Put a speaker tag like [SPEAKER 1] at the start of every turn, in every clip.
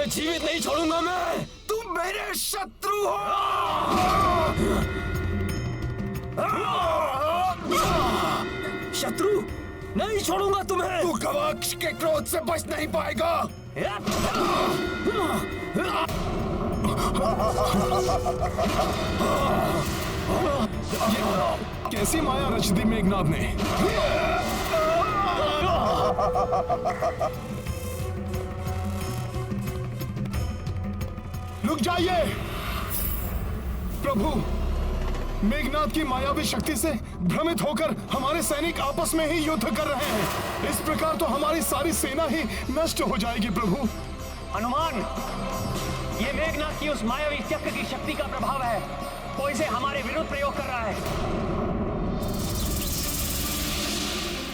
[SPEAKER 1] जीवित नहीं छोड़ूंगा मैं।
[SPEAKER 2] तुम मेरे शत्रु हो।
[SPEAKER 1] शत्रु नहीं छोड़ूंगा तुम्हें।
[SPEAKER 2] तू गवाक्ष के क्रोध से बच नहीं पाएगा।
[SPEAKER 3] कैसी माया रच दी मेघनाद ने। रुक जाइए प्रभु, मेघनाद की मायावी शक्ति से भ्रमित होकर हमारे सैनिक आपस में ही युद्ध कर रहे हैं। इस प्रकार तो हमारी सारी सेना ही नष्ट हो जाएगी प्रभु।
[SPEAKER 4] हनुमान, ये मेघनाद की उस मायावी चक्र की शक्ति का प्रभाव है। वो इसे हमारे विरुद्ध प्रयोग कर रहा है।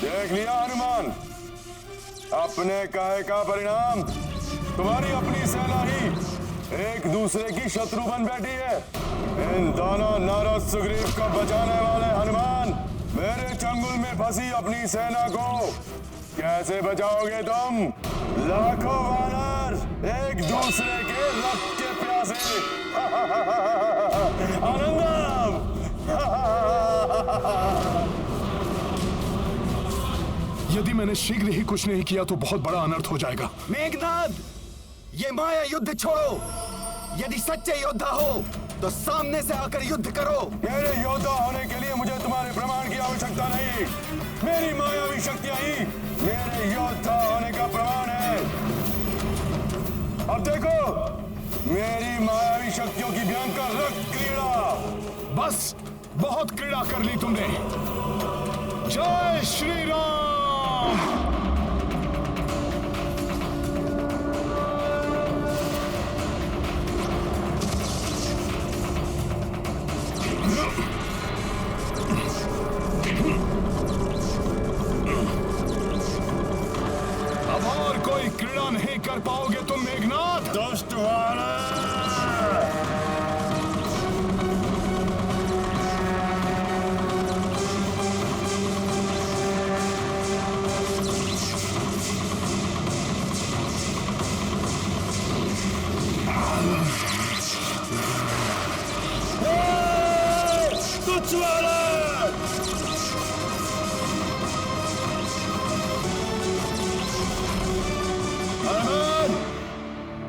[SPEAKER 5] देख लिया हनुमान, अपने कहे का परिणाम। तुम्हारी अपनी सेना ही एक दूसरे की शत्रु बन बैठी है। इन दोनों नारद सुग्रीव को बचाने वाले हनुमान, मेरे चंगुल में फंसी अपनी सेना को कैसे बचाओगे तुम? लाखों वानर एक दूसरे के रक्त के प्यासे। आनंदम।
[SPEAKER 3] यदि मैंने शीघ्र ही कुछ नहीं किया तो बहुत बड़ा अनर्थ हो जाएगा।
[SPEAKER 2] मेघनाद, ये माया युद्ध छोड़ो। यदि सच्चे योद्धा हो तो सामने से आकर युद्ध करो।
[SPEAKER 5] मेरे योद्धा होने के लिए मुझे तुम्हारे प्रमाण की आवश्यकता नहीं। मेरी मायावी शक्तियां ही मेरे योद्धा होने का प्रमाण है। अब देखो मेरी मायावी शक्तियों की भयंकर रक्त क्रीड़ा।
[SPEAKER 3] बस बहुत क्रीड़ा कर ली तुमने। जय श्री राम। अब और कोई क्रीड़ा नहीं कर पाओगे तुम मेघनाद।
[SPEAKER 5] दुष्ट वानर। तुच्छ वानर।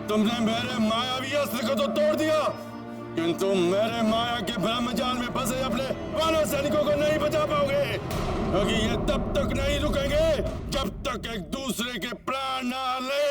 [SPEAKER 5] तुमने मेरे मायावी अस्त्र को तो तोड़ दिया, किंतु मेरे माया के ब्रह्म जाल में फंसे अपने वानर सैनिकों को नहीं बचा पाओगे, क्योंकि ये तब तक नहीं रुकेंगे जब तक एक दूसरे के प्राण ना ले।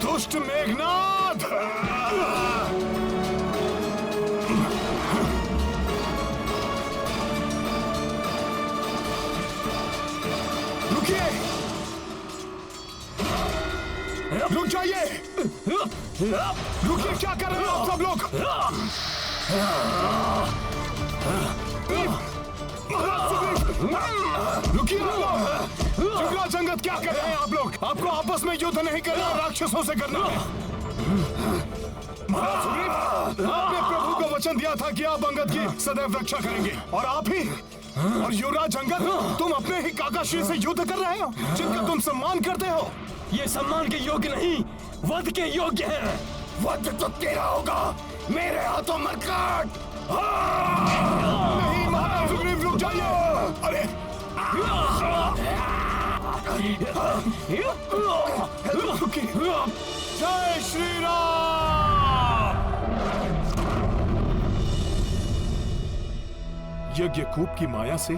[SPEAKER 3] दुष्ट मेघनाद। रुकिए, रुक जाइए। रुकिए, क्या कर रहे हो आप सब लोग? रुकिए जुगला जंगत, क्या कर रहे हैं आप लोग? आपको आपस में युद्ध नहीं करना, राक्षसों से करना है। महाराज सुग्रीव, आपने प्रभु को वचन दिया था कि आप अंगद की सदैव रक्षा करेंगे, और आप ही और युवराज अंगद तुम अपने ही काकाश्री से युद्ध कर रहे हो, जिनका तुम सम्मान करते हो।
[SPEAKER 1] ये सम्मान के योग्य नहीं, वध के योग्य है।
[SPEAKER 2] वध तो तेरा होगा, मेरे हाथों मत काट।
[SPEAKER 3] नहीं महाराज सुग्रीव, रुक जाइए। अरे जय श्री राम। यज्ञकूप की माया से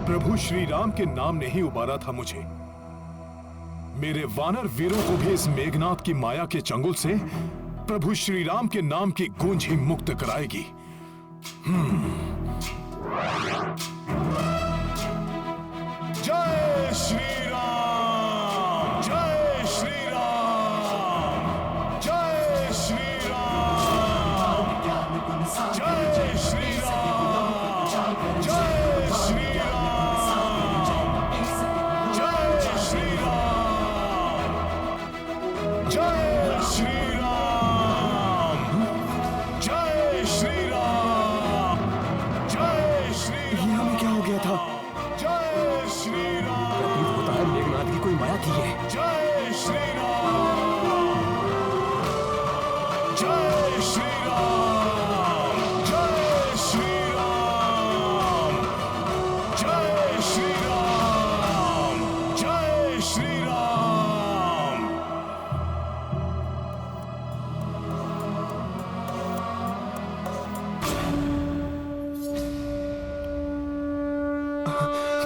[SPEAKER 3] प्रभु श्री राम के नाम ने ही उबारा था मुझे। मेरे वानर वीरों को भी इस मेघनाद की माया के चंगुल से प्रभु श्री राम के नाम की गूंज ही मुक्त कराएगी। जय श्री राम, जय श्री राम, जय श्री राम, जय श्री राम, जय श्री राम। जय श्री राम, जय श्री राम, जय श्री राम।
[SPEAKER 1] ये हमें क्या हो गया था?
[SPEAKER 3] जय श्री राम।
[SPEAKER 1] प्रतीत होता है मेघनाथ की कोई माया की है।
[SPEAKER 3] जय श्री राम, जय श्री राम, जय श्री राम, जय श्री राम, जय श्री राम।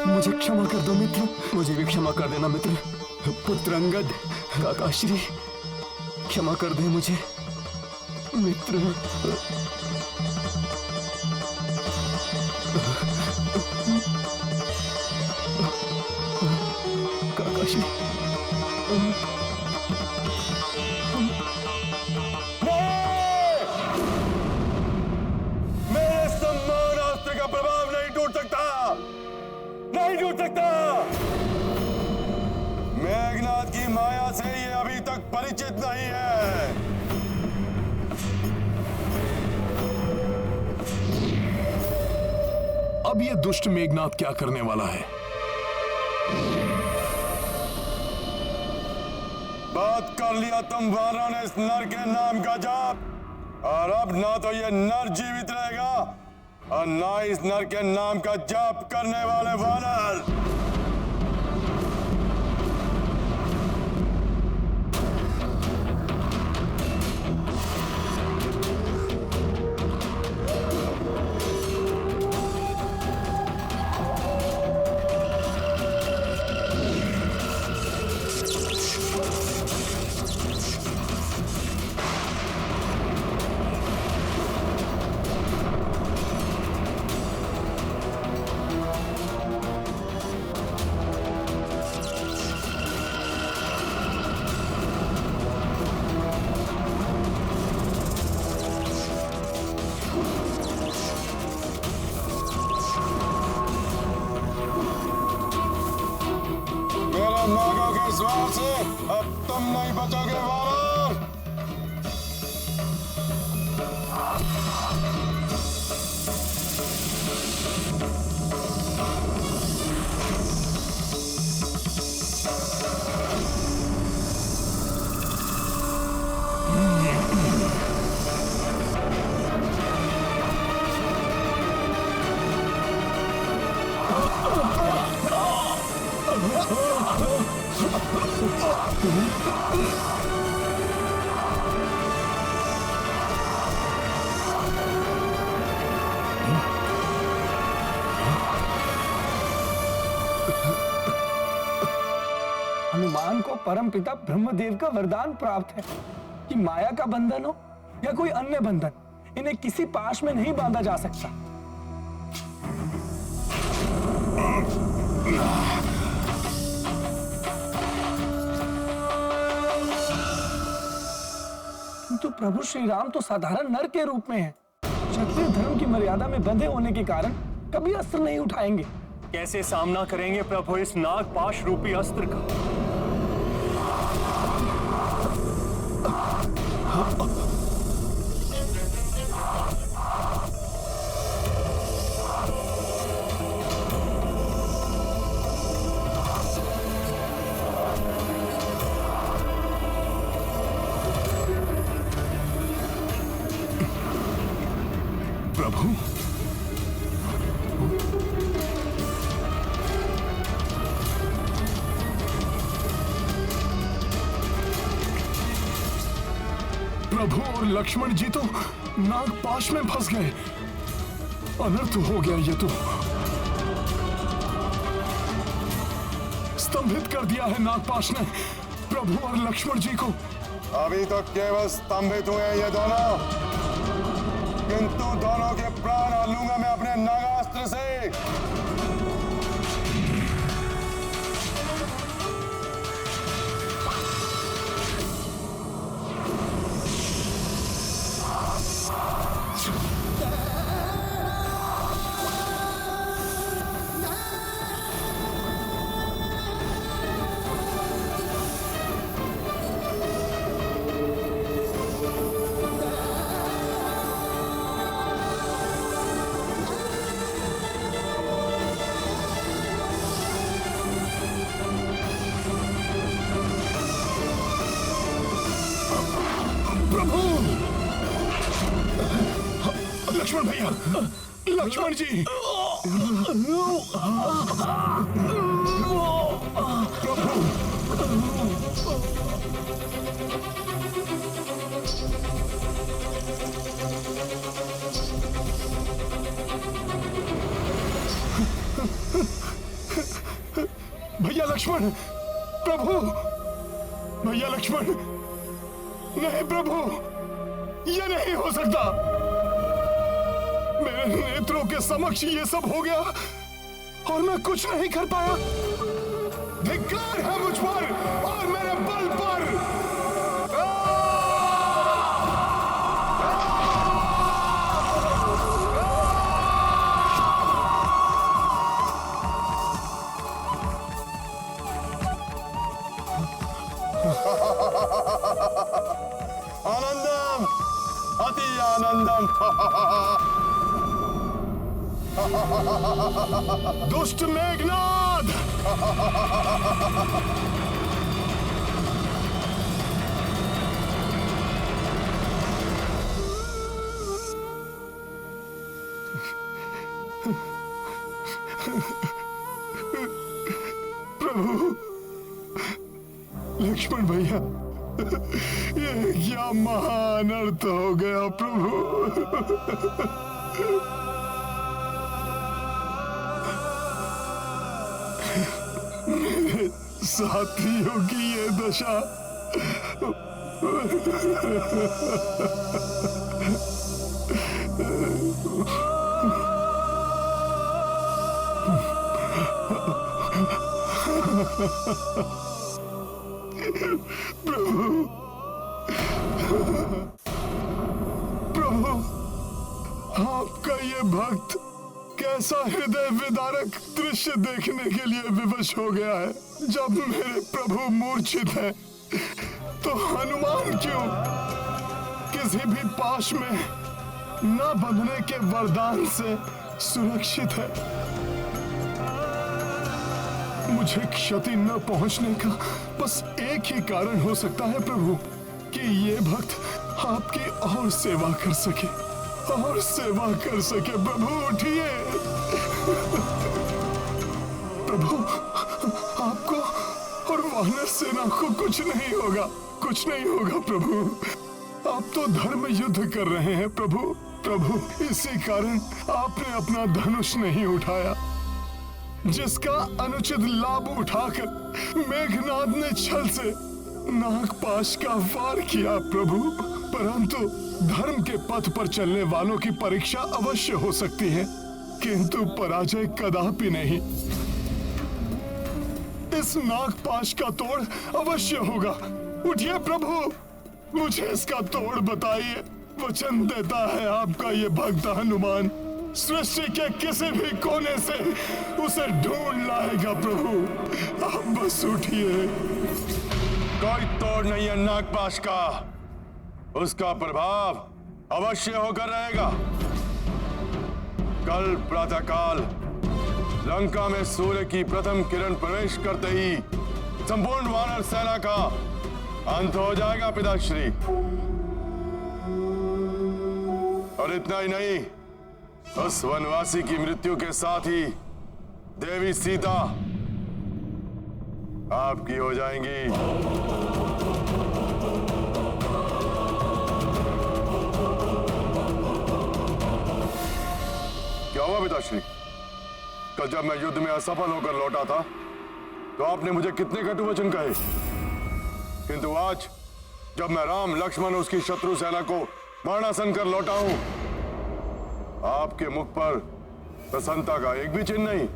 [SPEAKER 1] मुझे क्षमा कर दो मित्र, मुझे भी क्षमा कर देना मित्र। पुत्र अंगद, काका श्री, क्षमा कर दे मुझे मित्र। काका श्री,
[SPEAKER 5] मेरे सम्मान अस्त्र का प्रभाव नहीं टूट सकता, नहीं टूट सकता। मेघनाथ की माया से ये अभी तक परिचित नहीं है।
[SPEAKER 3] अब ये दुष्ट मेघनाथ क्या करने वाला है?
[SPEAKER 5] बात कर लिया तुम वानरों ने इस नर के नाम का जाप, और अब ना तो ये नर जीवित रहेगा और ना इस नर के नाम का जाप करने वाले वानर। नागों के स्वार से अब तुम नहीं बचोगे वानर।
[SPEAKER 1] हनुमान को परमपिता ब्रह्मदेव का वरदान प्राप्त है कि माया का बंधन हो या कोई अन्य बंधन, इन्हें किसी पाश में नहीं बांधा जा सकता। किंतु प्रभु श्री राम तो साधारण नर के रूप में हैं। क्षत्रिय धर्म की मर्यादा में बंधे होने के कारण कभी अस्त्र नहीं उठाएंगे।
[SPEAKER 4] कैसे सामना करेंगे प्रभु इस नागपाश रूपी अस्त्र का?
[SPEAKER 3] प्रभु, प्रभु और लक्ष्मण जी तो नागपाश में फंस गए। अनर्थ हो गया ये तो। स्तंभित कर दिया है नागपाश ने प्रभु और लक्ष्मण जी को।
[SPEAKER 5] अभी तो केवल स्तंभित हुए ये दोनों, किंतु दोनों के प्राण और लूंगा मैं अपने नागास्त्र से।
[SPEAKER 3] प्रभु! लक्ष्मण भैया, लक्ष्मण जी! भैया लक्ष्मण, प्रभु! भैया लक्ष्मण, नहीं प्रभु, ये नहीं हो सकता। मेरे नेत्रों के समक्ष ये सब हो गया और मैं कुछ नहीं कर पाया। धिक्कार है मुझ पर और मेरे बल पर।
[SPEAKER 5] आनंदम, अति आनंदम।
[SPEAKER 3] दुष्ट मेघनाद! प्रभु, लक्ष्मण भैया, ये क्या महान अर्थ हो गया प्रभु। मेरे साथियों की ये दशा। प्रभु, आपका ये भक्त कैसा हृदय विदारक दृश्य देखने के लिए विवश हो गया है। जब मेरे प्रभु मूर्छित है तो हनुमान क्यों किसी भी पाश में न बंधने के वरदान से सुरक्षित है। मुझे क्षति न पहुंचने का बस एक ही कारण हो सकता है प्रभु, कि ये भक्त आपकी और सेवा कर सके, और सेवा कर सके। प्रभु उठिए। प्रभु, आपको और वानर सेना को कुछ नहीं होगा, कुछ नहीं होगा प्रभु। आप तो धर्म युद्ध कर रहे हैं प्रभु। प्रभु, इसी कारण आपने अपना धनुष नहीं उठाया, जिसका अनुचित लाभ उठाकर मेघनाद ने छल से नागपाश का वार किया प्रभु। परंतु धर्म के पथ पर चलने वालों की परीक्षा अवश्य हो सकती है, किंतु पराजय कदापि नहीं। इस नागपाश का तोड़ अवश्य होगा। उठिए प्रभु, मुझे इसका तोड़ बताइए। वचन देता है आपका ये भक्त हनुमान सृष्टि के किसी भी कोने से उसे ढूंढ लाएगा प्रभु। आप बस उठिए।
[SPEAKER 5] कोई तोड़ नहीं है नागपाश का, उसका प्रभाव अवश्य होकर रहेगा। कल प्रातःकाल लंका में सूर्य की प्रथम किरण प्रवेश करते ही संपूर्ण वानर सेना का अंत हो जाएगा पिताश्री। और इतना ही नहीं, उस वनवासी की मृत्यु के साथ ही देवी सीता आपकी हो जाएंगी। क्या हुआ पिताश्री? कल जब मैं युद्ध में असफल होकर लौटा था तो आपने मुझे कितने कटु वचन कहे, किंतु आज जब मैं राम लक्ष्मण उसकी शत्रु सेना को मरणासन कर लौटा हूं, आपके मुख पर प्रसन्नता का एक भी चिन्ह नहीं।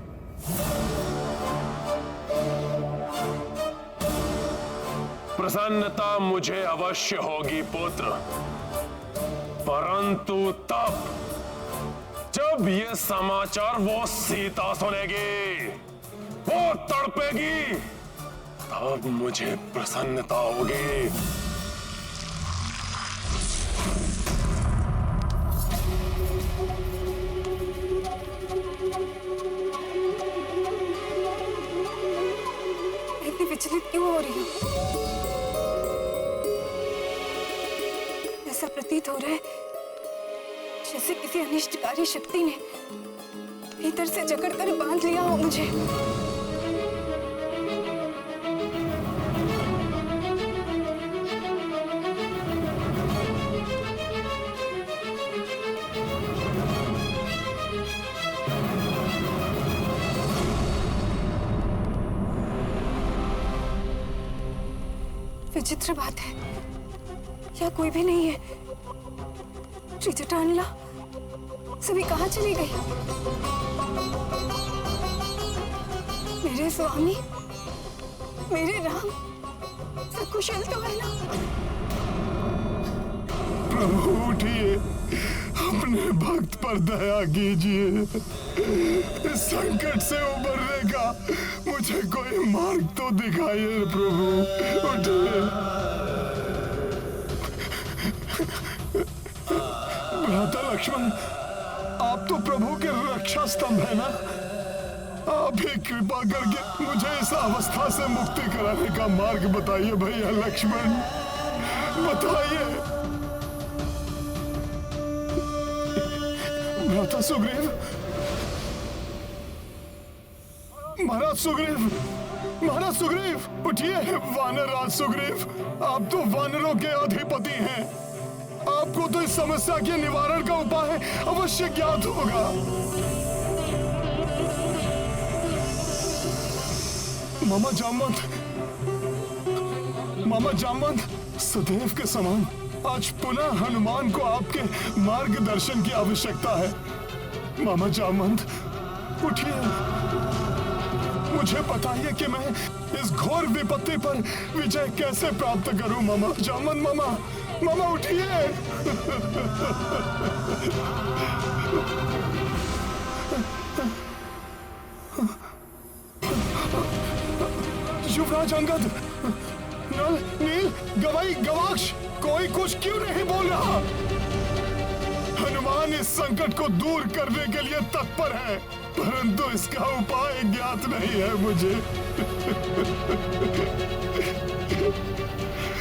[SPEAKER 6] प्रसन्नता मुझे अवश्य होगी पुत्र, परंतु तब जब ये समाचार वो सीता सुनेगी, वो तड़पेगी, तब मुझे प्रसन्नता होगी।
[SPEAKER 7] इतनी विचलित क्यों हो रही हो? ऐसा प्रतीत हो रहा है जैसे किसी अनिष्टकारी शक्ति ने भीतर से जकड़कर बांध लिया हो मुझे। विचित्र बात है, यहाँ कोई भी नहीं है। त्रिजटानला सभी कहाँ चली गई? मेरे स्वामी, मेरे राम सकुशल तो है ना?
[SPEAKER 3] प्रभु उठिए, अपने भक्त पर दया कीजिए। इस संकट से उबरने का मुझे कोई मार्ग तो दिखाइए प्रभु, उठिए। भ्राता लक्ष्मण, आप तो प्रभु के रक्षा स्तंभ है ना? आप ही कृपा करके मुझे इस अवस्था से मुक्ति कराने का मार्ग बताइए भैया लक्ष्मण, बताइए। भ्राता सुग्रीव, महाराज सुग्रीव, महाराज सुग्रीव, उठिए। वानर राज सुग्रीव, आप तो वानरों के अधिपति हैं। आपको तो इस समस्या के निवारण का उपाय अवश्य ज्ञात होगा। मामा जामवंत, मामा जामवंत, सदैव के समान आज पुनः हनुमान को आपके मार्गदर्शन की आवश्यकता है। मामा जामवंत, उठिए, मुझे बताइए कि मैं इस घोर विपत्ति पर विजय कैसे प्राप्त करूं। मामा जामवंत, मामा, मामा उठिए। युवराज अंगद, नल, नील, गवाई, गवाक्ष, कोई कुछ क्यों नहीं बोल रहा? हनुमान इस संकट को दूर करने के लिए तत्पर है, परंतु इसका उपाय ज्ञात नहीं है मुझे।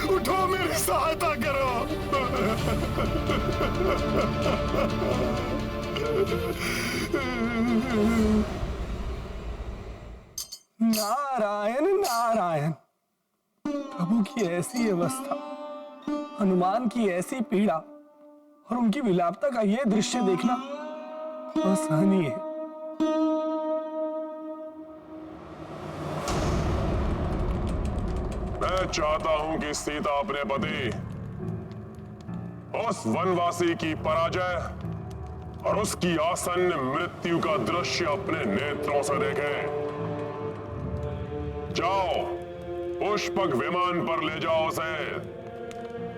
[SPEAKER 3] उठो, मेरी सहायता करो।
[SPEAKER 1] नारायण नारायण। प्रभु की ऐसी अवस्था, हनुमान की ऐसी पीड़ा और उनकी विलापता का यह दृश्य देखना असहनीय है।
[SPEAKER 6] मैं चाहता हूं कि सीता अपने पति उस वनवासी की पराजय और उसकी आसन्न मृत्यु का दृश्य अपने नेत्रों से देखे। जाओ, पुष्पक विमान पर ले जाओ उसे,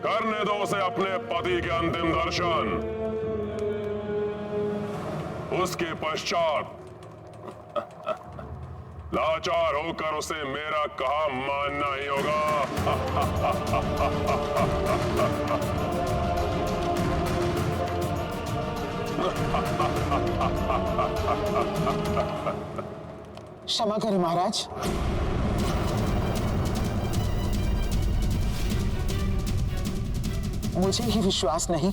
[SPEAKER 6] करने दो उसे अपने पति के अंतिम दर्शन। उसके पश्चात लाचार होकर उसे मेरा कहा मानना ही होगा।
[SPEAKER 8] क्षमा करें महाराज, मुझे ही विश्वास नहीं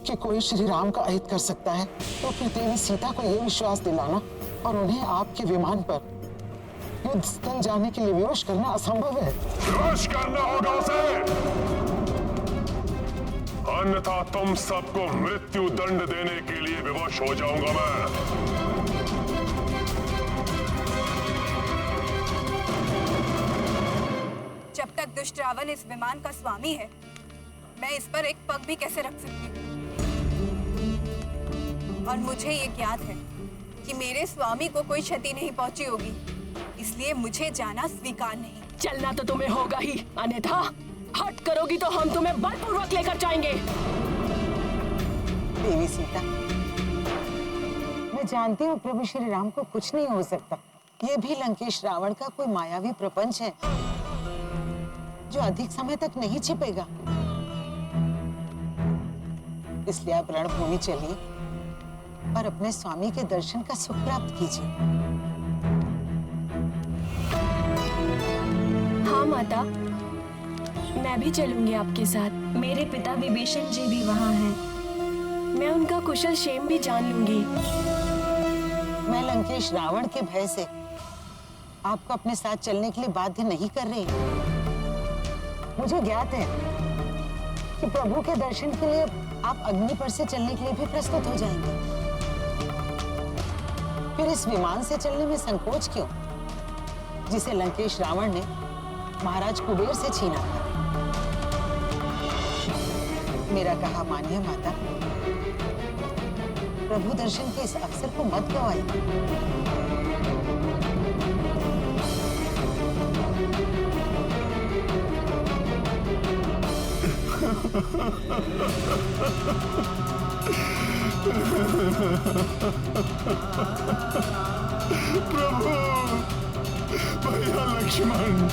[SPEAKER 8] कि कोई श्री राम का अहित कर सकता है, तो फिर देवी सीता को यह विश्वास दिलाना और उन्हें आपके विमान पर युद्ध स्थल जाने के लिए विवश करना असंभव है।
[SPEAKER 6] विवश करना होगा उसे, अन्यथा तुम सबको मृत्यु दंड देने के लिए विवश हो जाऊंगा मैं।
[SPEAKER 7] जब तक दुष्ट रावण इस विमान का स्वामी है, मैं इस पर एक पग भी कैसे रख सकती हूँ? और मुझे ये ज्ञात है कि मेरे स्वामी को कोई क्षति नहीं पहुंची होगी, इसलिए मुझे जाना स्वीकार नहीं।
[SPEAKER 9] चलना तो तुम्हें होगा ही, अन्यथा हट करोगी तो हम तुम्हें बलपूर्वक लेकर जाएंगे।
[SPEAKER 8] देवी सीता, मैं जानती हूँ प्रभु श्री राम को कुछ नहीं हो सकता। ये भी लंकेश रावण का कोई मायावी प्रपंच है जो अधिक समय तक नहीं छिपेगा। इसलिए आप रणभूमि चलिए और अपने स्वामी के दर्शन का सुख प्राप्त कीजिए।
[SPEAKER 7] हाँ माता,
[SPEAKER 9] मैं भी चलूंगी आपके साथ। मेरे पिता विभीषण जी भी वहाँ हैं। मैं उनका कुशल क्षेम भी जान लूंगी।
[SPEAKER 8] मैं लंकेश रावण के भय से आपको अपने साथ चलने के लिए बाध्य नहीं कर रही। मुझे ज्ञात है कि प्रभु के दर्शन के लिए आप अग्नि पर से चलने के लिए भी प्रस्तुत हो जाएंगे। फिर इस विमान से चलने में संकोच क्यों, जिसे लंकेश रावण ने महाराज कुबेर से छीना था? मेरा कहा मानिए माता, प्रभु दर्शन के इस अवसर को मत गवाइए।
[SPEAKER 3] प्रभु, भैया लक्ष्मण,